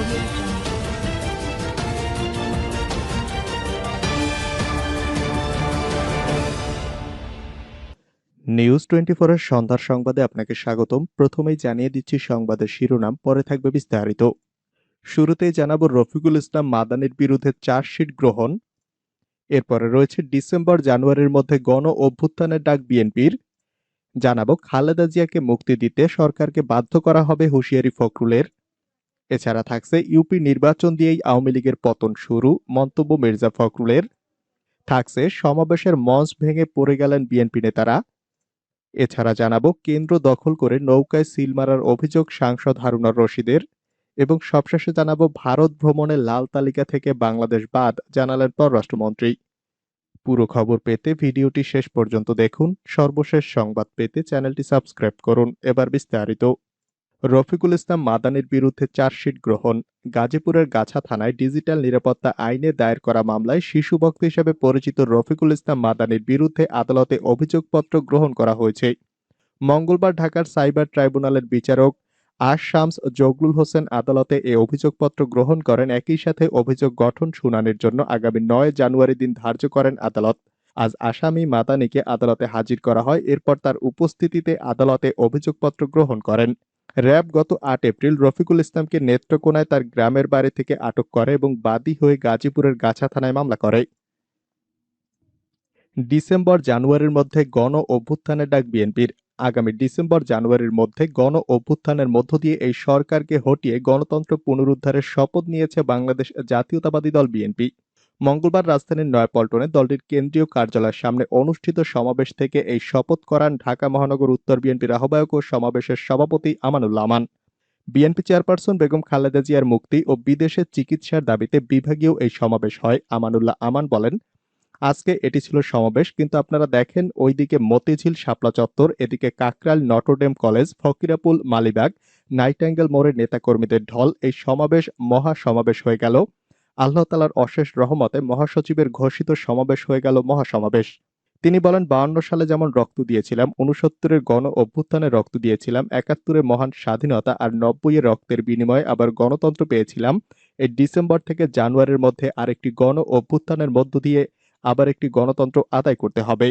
Audio Jungle. News 24 এর সন্ধ্যার সংবাদে আপনাকে স্বাগতম। প্রথমেই জানিয়ে দিচ্ছি সংবাদের শিরোনাম, পরে থাকবে বিস্তারিত। শুরুতেই জানাবো রফিকুল ইসলাম মাদানির বিরুদ্ধে চার্জশিট গ্রহণ। এরপরে রয়েছে ডিসেম্বর জানুয়ারির মধ্যে গণ অভ্যুত্থানের ডাক বিএনপির। জানাবো খালেদা জিয়াকে মুক্তি দিতে সরকারকে বাধ্য করা হবে হুঁশিয়ারি ফখরুলের। এছাড়া থাকছে ইউপি নির্বাচন দিয়েই আওয়ামী লীগের পতন শুরু, মন্তব্য মির্জা ফখরুলের। থাকছে সমাবেশের মঞ্চ ভেঙে পড়ে গেলেন বিএনপি নেতারা। এছাড়া জানাবো কেন্দ্র দখল করে নৌকায় সিল মারার অভিযোগ সাংসদ হারুনার রশিদের। এবং সবশেষে জানাবো ভারত ভ্রমণের লাল তালিকা থেকে বাংলাদেশ বাদ, জানালেন পররাষ্ট্রমন্ত্রী। পুরো খবর পেতে ভিডিওটি শেষ পর্যন্ত দেখুন। সর্বশেষ সংবাদ পেতে চ্যানেলটি সাবস্ক্রাইব করুন। এবার বিস্তারিত। রফিকুল ইসলাম মাদানির বিরুদ্ধে চার্জশিট গ্রহণ। গাজীপুরের গাছা থানায় ডিজিটাল নিরাপত্তা আইনে দায়ের করা মামলায় শিশু ভক্ত হিসেবে পরিচিত রফিকুল ইসলাম মাদানির বিরুদ্ধে আদালতে অভিযোগপত্র গ্রহণ করা হয়েছে। মঙ্গলবার ঢাকার সাইবার ট্রাইব্যুনালের বিচারক শামস জগলুল হোসেন আদালতে এ অভিযোগপত্র গ্রহণ করেন। একই সাথে অভিযোগ গঠন শুনানির জন্য আগামী ৯ জানুয়ারি দিন ধার্য করেন আদালত। আজ আসামি মাদানিকে আদালতে হাজির করা হয়। এরপর তার উপস্থিতিতে আদালতে অভিযোগপত্র গ্রহণ করেন। র্যাব গত ৮ এপ্রিল রফিকুল ইসলামকে নেত্রকোনায় তার গ্রামের বাড়ি থেকে আটক করে এবং বাদী হয়ে গাজীপুরের গাছা থানায় মামলা করে। ডিসেম্বর জানুয়ারির মধ্যে গণ অভ্যুত্থানের ডাক বিএনপির। আগামী ডিসেম্বর জানুয়ারির মধ্যে গণ অভ্যুত্থানের মধ্য দিয়ে এই সরকারকে হটিয়ে গণতন্ত্র পুনরুদ্ধারের শপথ নিয়েছে বাংলাদেশ জাতীয়তাবাদী দল বিএনপি। মঙ্গলবার রাজধানীর নয়াপল্টনে দলটির কেন্দ্রীয় কার্যালয়ের সামনে অনুষ্ঠিত সমাবেশ থেকে এই শপথ করান ঢাকা মহানগর উত্তর বিএনপির আহ্বায়ক ও সমাবেশের সভাপতি আমানুল্লাহ আমান। বিএনপি চেয়ারপারসন বেগম খালেদা জিয়ার মুক্তি ও বিদেশে চিকিৎসার দাবিতে বিভাগীয় এই সমাবেশ হয়। আমানুল্লাহ আমান বলেন, আজকে এটি ছিল সমাবেশ, কিন্তু আপনারা দেখেন ওইদিকে মতিঝিল শাপলা চত্বর, এদিকে Kakrail Notre Dame college, Fakirapool Malibagh, Nightingale মোড়ের নেতাকর্মীদের ঢল। এই সমাবেশ মহা সমাবেশ হয়ে গেল। আল্লাহ তাআলার অশেষ রহমতে মহাসচিবের ঘোষিত সমাবেশ হয়ে গেল মহাসমাবেশ। তিনি বলেন, ৫২ সালে যেমন রক্ত দিয়েছিলাম, ৬৯-এর গণ অভ্যুত্থানে রক্ত দিয়েছিলাম, ৭১-এ মহান স্বাধীনতা আর ৯০-এর রক্তের বিনিময়ে আবার গণতন্ত্র পেয়েছিলাম। এই ডিসেম্বর থেকে জানুয়ারির মধ্যে আরেকটি গণ অভ্যুত্থানের মধ্য দিয়ে আবার একটি গণতন্ত্র আদায় করতে হবে।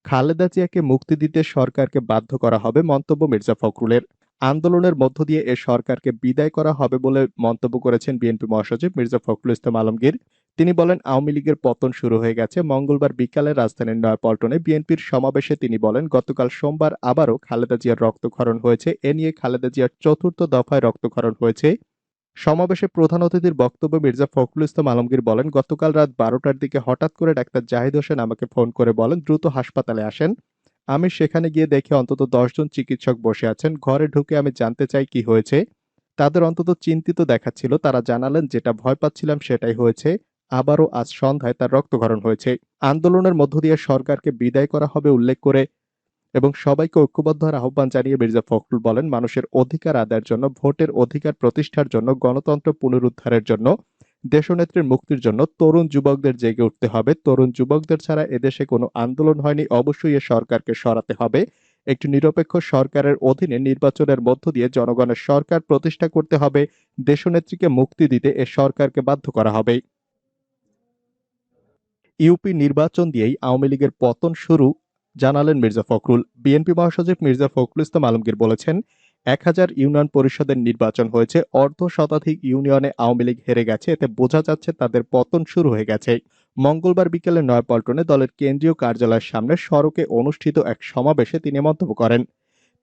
খালেদা জিয়াকে মুক্তি দিতে সরকারকে বাধ্য করা হবে, মন্তব্য মির্জা ফখরুলের। আন্দোলনের মধ্য দিয়ে এ সরকারকে বিদায় করা হবে বলে মন্তব্য করেছেন বিএনপি মহাসচিব মির্জা ফখরুল ইসলাম আলমগীর। তিনি বলেন, আওয়ামী লীগের পতন শুরু হয়ে গেছে। মঙ্গলবার বিকালে রাজধানীর নয়াপল্টনে বিএনপির সমাবেশে তিনি বলেন, গতকাল সোমবার আবারও খালেদা জিয়ার রক্তক্ষরণ হয়েছে। এ নিয়ে খালেদা জিয়ার চতুর্থ দফায় রক্তক্ষরণ হয়েছে। সমাবেশে প্রধান অতিথির বক্তব্যে মির্জা ফখরুল ইসলাম আলমগীর বলেন, গতকাল রাত ১২টার দিকে হঠাৎ করে ডাক্তার জাহিদ হোসেন আমাকে ফোন করে বলেন, দ্রুত হাসপাতালে আসেন। আমি সেখানে গিয়ে দেখি অন্তত ১০ জন চিকিৎসক বসে আছেন। ঘরে ঢুকে আমি জানতে চাই কি হয়েছে। তাদের অন্তত চিন্তিত দেখাচ্ছিল। তারা জানালেন, যেটা ভয় পাচ্ছিলাম সেটাই হয়েছে। আবারও আজ সন্ধ্যায় তার রক্তক্ষরণ হয়েছে। আন্দোলনের মধ্য দিয়ে সরকারকে বিদায় করা হবে উল্লেখ করে এবং সবাইকে ঐক্যবদ্ধ হওয়ার আহ্বান জানিয়ে মির্জা ফখরুল বলেন, মানুষের অধিকার আদায়ের জন্য, ভোটের অধিকার প্রতিষ্ঠার জন্য, গণতন্ত্র পুনরুদ্ধারের জন্য, দেশনেত্রীর মুক্তির জন্য তরুণ যুবকদের জেগে উঠতে হবে। তরুণ যুবকদের ছাড়া এদেশে কোনো আন্দোলন হয়নি। অবশ্যই এ সরকারকে সরাতে হবে। একটি নিরপেক্ষ সরকারের অধীনে নির্বাচনের মধ্য দিয়ে জনগণের সরকার প্রতিষ্ঠা করতে হবে। দেশনেত্রীকে মুক্তি দিতে এ সরকারকে বাধ্য করা হবে। ইউপি নির্বাচন দিয়েই আওয়ামী লীগের পতন শুরু, জানালেন মির্জা ফখরুল। বিএনপি মহাসচিব মির্জা ফখরুল ইসলাম আলমগীর বলেছেন, ১,০০০ ইউনিয়ন পরিষদের নির্বাচন হয়েছে, অর্ধশতাধিক ইউনিয়নে আওয়ামী লীগ হেরে গেছে। এতে বোঝা যাচ্ছে তাদের পতন শুরু হয়ে গেছে। মঙ্গলবার বিকেলে নয়াপল্টনে দলের কেন্দ্রীয় কার্যালয়ের সামনে সড়কে অনুষ্ঠিত এক সমাবেশে তিনি মন্তব্য করেন।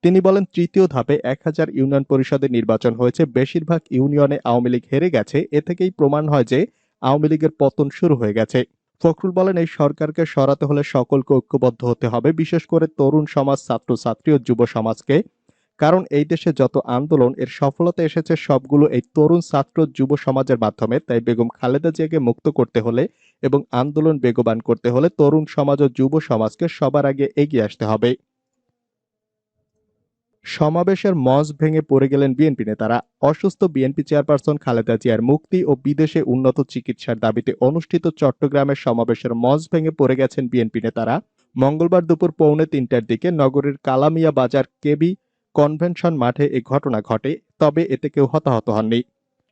তিনি বলেন, তৃতীয় ধাপে ১,০০০ ইউনিয়ন পরিষদের নির্বাচন হয়েছে, বেশিরভাগ ইউনিয়নে আওয়ামী লীগ হেরে গেছে। এ থেকেই প্রমাণ হয় যে আওয়ামী লীগের পতন শুরু হয়ে গেছে। ফখরুল বলেন, এই সরকারকে সরাতে হলে সকলকে ঐক্যবদ্ধ হতে হবে, বিশেষ করে তরুণ সমাজ, ছাত্রছাত্রী ও যুব সমাজকে। কারণ এই দেশে যত আন্দোলন, এর সফলতা এসেছে সবগুলো এই তরুণ ছাত্র যুব সমাজের মাধ্যমে। তাই বেগম খালেদা জিয়াকে মুক্ত করতে হলে এবং আন্দোলন বেগবান করতে হলে তরুণ সমাজ ও যুব সমাজকে সবার আগে এগিয়ে আসতে হবে। সমাবেশের মঞ্চ ভেঙে পড়ে গেলেন বিএনপি নেতারা। অসুস্থ বিএনপি চেয়ারপারসন খালেদা জিয়ার মুক্তি ও বিদেশে উন্নত চিকিৎসার দাবিতে অনুষ্ঠিত চট্টগ্রামের সমাবেশের মঞ্চ ভেঙে পড়ে গেছেন বিএনপি নেতারা। মঙ্গলবার দুপুর ২:৩০টার দিকে নগরীর কালামিয়া বাজার কেবি কনভেনশন মাঠে এই ঘটনা ঘটে, তবে এতে কেউ হতাহত হননি।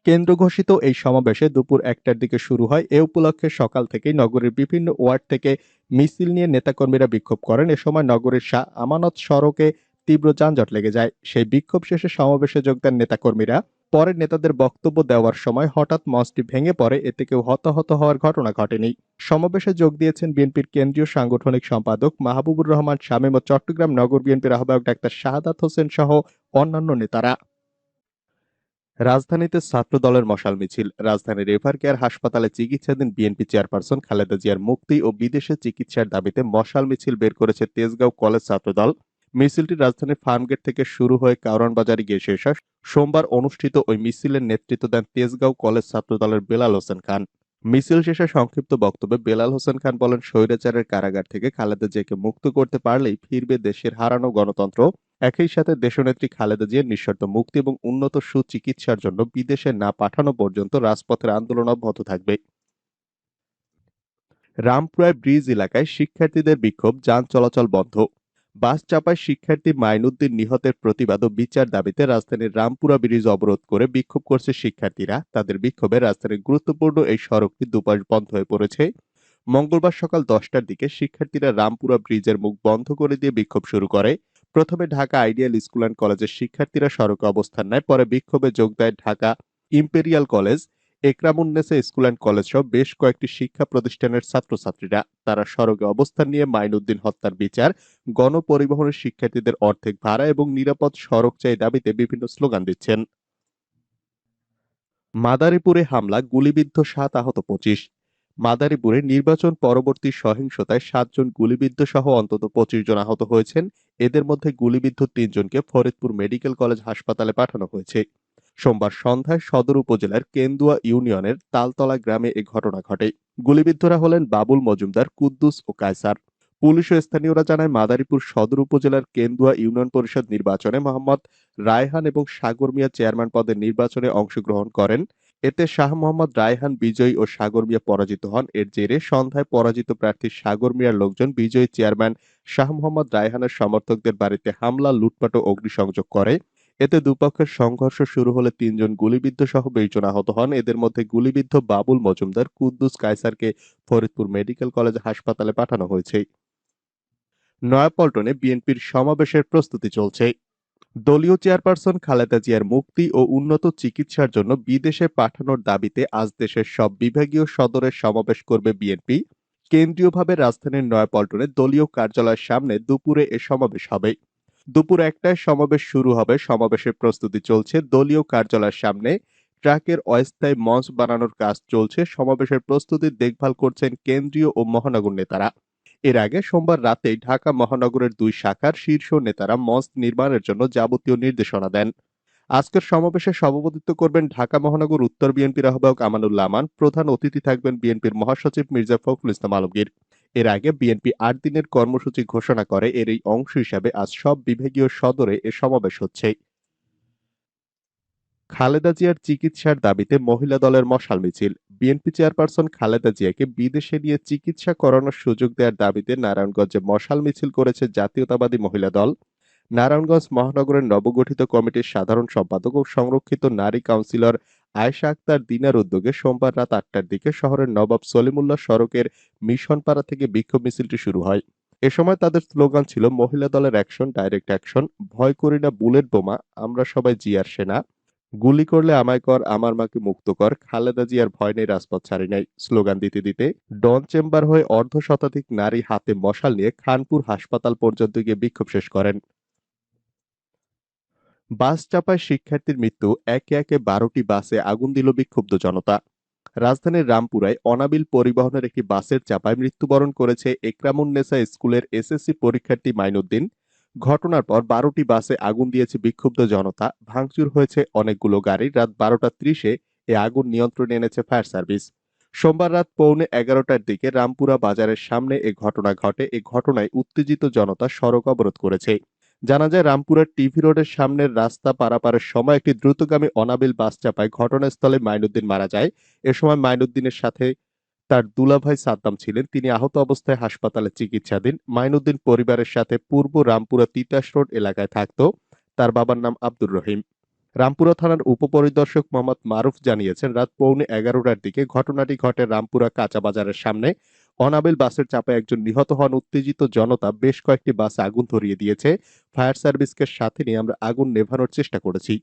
কেন্দ্র ঘোষিত এই সমাবেশে দুপুর 1টার দিকে শুরু হয়। এ উপলক্ষে সকাল থেকেই নগরীর বিভিন্ন ওয়ার্ড থেকে মিছিল নিয়ে নেতাকর্মীরা বিক্ষোভ করেন। এ সময় নগরীর শাহ আমানত সড়কে তীব্র যানজট লেগে যায়। সেই বিক্ষোভ শেষে সমাবেশে যোগ দেন নেতাকর্মীরা। পরে নেতাদের বক্তব্য দেওয়ার সময় হঠাৎ মঞ্চটি ভেঙে পড়ে, এতে কেউ হতাহত হওয়ার ঘটনা ঘটেনি। সমাবেশে যোগ দিয়েছেন বিএনপির কেন্দ্রীয় সাংগঠনিক সম্পাদক মাহবুবুর রহমান শামীম ও চট্টগ্রাম নগর বিএনপির আহ্বায়ক ডাক্তার শাহাদাত হোসেন সহ অন্যান্য নেতারা। রাজধানীতে ছাত্রদলের মশাল মিছিল। রাজধানীর এভার কেয়ার হাসপাতালে চিকিৎসাধীন বিএনপি চেয়ারপারসন খালেদা জিয়ার মুক্তি ও বিদেশে চিকিৎসার দাবিতে মশাল মিছিল বের করেছে তেজগাঁও কলেজ ছাত্রদল। মিছিলটি রাজধানীর ফার্মগেট থেকে শুরু হয়ে কারওয়ান বাজারে গিয়ে শেষ হয়। সোমবার অনুষ্ঠিত ওই মিছিলের নেতৃত্ব দেন তেজগাঁও কলেজ ছাত্রদলের বেলাল হোসেন খান। মিছিল শেষে সংক্ষিপ্ত বক্তব্যে বেলাল হোসেন খান বলেন, স্বৈরাচারের কারাগার থেকে খালেদা জিয়াকে মুক্ত করতে পারলেই ফিরবে দেশের হারানো গণতন্ত্র। একই সাথে দেশনেত্রী খালেদা জিয়ার নিঃশর্ত মুক্তি এবং উন্নত সুচিকিৎসার জন্য বিদেশে না পাঠানো পর্যন্ত রাজপথের আন্দোলন অব্যাহত থাকবে। রামপুরায় ব্রিজ এলাকায় শিক্ষার্থীদের বিক্ষোভ, যান চলাচল বন্ধ। বাস চাপায় শিক্ষার্থী মাইনুদ্দিন নিহতের প্রতিবাদ ও বিচার দাবিতে রাজধানীর রামপুরা ব্রিজ অবরোধ করে বিক্ষোভ করছে শিক্ষার্থীরা। তাদের বিক্ষোভে রাজধানীর গুরুত্বপূর্ণ এই সড়কটি দুপাশ বন্ধ হয়ে পড়েছে। মঙ্গলবার সকাল 10টার দিকে শিক্ষার্থীরা রামপুরা ব্রিজের মুখ বন্ধ করে দিয়ে বিক্ষোভ শুরু করে। প্রথমে ঢাকা আইডিয়াল স্কুল অ্যান্ড কলেজের শিক্ষার্থীরা সড়কে অবস্থান নেয়। পরে বিক্ষোভে যোগ দেয় Dhaka Imperial College, Ekramunnesa school and college সহ বেশ কয়েকটি শিক্ষা প্রতিষ্ঠানের ছাত্রছাত্রীরা। তারা সড়কে অবস্থান নিয়ে মাইনুদ্দিন হত্যার বিচার, গণপরিবহনের শিক্ষার্থীদের অর্ধেক ভাড়া এবং নিরাপদ সড়ক চাই দাবিতে বিভিন্ন স্লোগান দিচ্ছেন। মাদারীপুরে হামলা, গুলিবিদ্ধ 7, আহত 25। মাদারীপুরে নির্বাচন পরবর্তী সহিংসতায় 7 জন গুলিবিদ্ধ সহ অন্তত 25 জন আহত হয়েছেন। এদের মধ্যে গুলিবিদ্ধ 3 জনকে ফরিদপুর মেডিকেল কলেজ হাসপাতালে পাঠানো হয়েছে। সোমবার সন্ধ্যায় সদর উপজেলার কেন্দুয়া ইউনিয়নের তালতলা গ্রামে এ ঘটনা ঘটে। গুলিবিদ্ধরা হলেন বাবুল মজুমদার, কুদ্দুস ও কায়সার। পুলিশ ও স্থানীয়রা জানায়, মাদারীপুর সদর উপজেলার কেন্দুয়া ইউনিয়ন পরিষদ নির্বাচনে মোহাম্মদ রায়হান এবং সাগর মিয়া চেয়ারম্যান পদের নির্বাচনে অংশগ্রহণ করেন। এতে শাহ মোহাম্মদ রায়হান বিজয়ী ও সাগর মিয়া পরাজিত হন। এর জেরে সন্ধ্যায় পরাজিত প্রার্থী সাগর মিয়ার লোকজন বিজয়ী চেয়ারম্যান শাহ মোহাম্মদ রায়হানের সমর্থকদের বাড়িতে হামলা, লুটপাট ও অগ্নিসংযোগ করে। এতে দুপক্ষের সংঘর্ষ শুরু হলে 3 জন গুলিবিদ্ধ সহ 20 জন আহত হন। এদের মধ্যে গুলিবিদ্ধ বাবুল মজুমদার, কুদ্দুস, কায়সারকে ফরিদপুর মেডিকেল কলেজ হাসপাতালে পাঠানো হয়েছে। নয়াপল্টনে বিএনপির সমাবেশের প্রস্তুতি চলছে। দলীয় চেয়ারপারসন খালেদা জিয়ার মুক্তি ও উন্নত চিকিৎসার জন্য বিদেশে পাঠানোর দাবিতে আজ দেশের সব বিভাগীয় সদরের সমাবেশ করবে বিএনপি। কেন্দ্রীয়ভাবে রাজধানীর নয়াপল্টনে দলীয় কার্যালয়ের সামনে দুপুরে এ সমাবেশ হবে। দুপুর 1টায় সমাবেশ শুরু হবে। সমাবেশের প্রস্তুতি চলছে। দলীয় কার্যালয়ের সামনে ট্রাকের অস্থায়ী মঞ্চ বানানোর কাজ চলছে। সমাবেশের প্রস্তুতির দেখভাল করছেন কেন্দ্রীয় ও মহানগর নেতারা। এর আগে সোমবার রাতেই ঢাকা মহানগরের 2 শাখার শীর্ষ নেতারা মঞ্চ নির্মাণের জন্য যাবতীয় নির্দেশনা দেন। আজকের সমাবেশে সভাপতিত্ব করবেন ঢাকা মহানগর উত্তর বিএনপির আহ্বায়ক আমানুল্লাহ আমান। প্রধান অতিথি থাকবেন বিএনপির মহাসচিব মির্জা ফখরুল ইসলাম আলমগীর। এর আগে বিএনপি 8 দিনের কর্মসূচি ঘোষণা করে। এর এই অংশ হিসাবে আজ সব বিভাগীয় সদরে এ সমাবেশ হচ্ছে। খালেদা জিয়ার চিকিৎসার দাবিতে মহিলা দলের মশাল মিছিল। বিএনপি চেয়ারপারসন খালেদা জিয়াকে বিদেশে নিয়ে চিকিৎসা করানোর সুযোগ দেওয়ার দাবিতে নারায়ণগঞ্জে মশাল মিছিল করেছে জাতীয়তাবাদী মহিলা দল। নারায়ণগঞ্জ মহানগরের নবগঠিত কমিটির সাধারণ সম্পাদক ও সংরক্ষিত নারী কাউন্সিলর আয়েশা আক্তার দিনার উদ্যোগে সোমবার রাত 8টার দিকে শহরের নবাব সলিমুল্লাহ সড়কের মিশনপাড়া থেকে বিক্ষোভ মিছিলটি শুরু হয়। এ সময় তাদের স্লোগান ছিল, মহিলা দলের অ্যাকশন, ডাইরেক্ট অ্যাকশন, ভয় করি না বুলেট বোমা, আমরা সবাই জিয়ার সেনা, গুলি করলে আমায় কর, আমার মাকে মুক্ত কর, খালেদা জিয়ার ভয় নেই, রাজপথ ছাড়ি নাই। স্লোগান দিতে দিতে ডন চেম্বার হয়ে অর্ধশতাধিক নারী হাতে মশাল নিয়ে খানপুর হাসপাতাল পর্যন্ত গিয়ে বিক্ষোভ শেষ করেন। বাস চাপায় শিক্ষার্থীর মৃত্যু, একে একে 12টি বাসে আগুন দিল বিক্ষুব্ধ জনতা। রাজধানীর রামপুরায় অনাবিল পরিবহনের একটি বাসের চাপায় মৃত্যুবরণ করেছে একরামুন্নেসা স্কুলের এসএসসি পরীক্ষার্থী মাইনুদ্দিন। ঘটনার পর 12টি বাসে আগুন দিয়েছে বিক্ষুব্ধ জনতা। ভাঙচুর হয়েছে অনেকগুলো গাড়ি। রাত 12টা 30-এ এ আগুন নিয়ন্ত্রণে এনেছে ফায়ার সার্ভিস। সোমবার রাত পৌনে 11টার দিকে রামপুরা বাজারের সামনে এ ঘটনা ঘটে। এ ঘটনায় উত্তেজিত জনতা সড়ক অবরোধ করেছে। জানা যায়, রামপুরার টিভি রোডের সামনের রাস্তা পারাপারের সময় একটি দ্রুতগামী অনাবিল বাস চাপায় ঘটনাস্থলে মাইনুদ্দিন মারা যায়। এ সময় মাইনুদ্দিনের সাথে তার দুলাভাই সাদ্দাম ছিলেন। তিনি আহত অবস্থায় হাসপাতালে চিকিৎসাধীন। মাইনুদ্দিন পরিবারের সাথে পূর্ব রামপুরা তিতাস রোড এলাকায় থাকত। তার বাবার নাম আব্দুর রহিম। রামপুরা থানার উপপরিদর্শক মোহাম্মদ মারুফ জানিয়েছেন, রাত পৌনে 11টার দিকে ঘটনাটি ঘটে রামপুরা কাঁচা বাজারের সামনে। অনাবিল বাসের চাপায় একজন নিহত হন। উত্তেজিত জনতা বেশ কয়েকটি বাসে আগুন ধরিয়ে দিয়েছে। ফায়ার সার্ভিসকে সাথে নিয়ে আমরা আগুন নেভানোর চেষ্টা করেছি।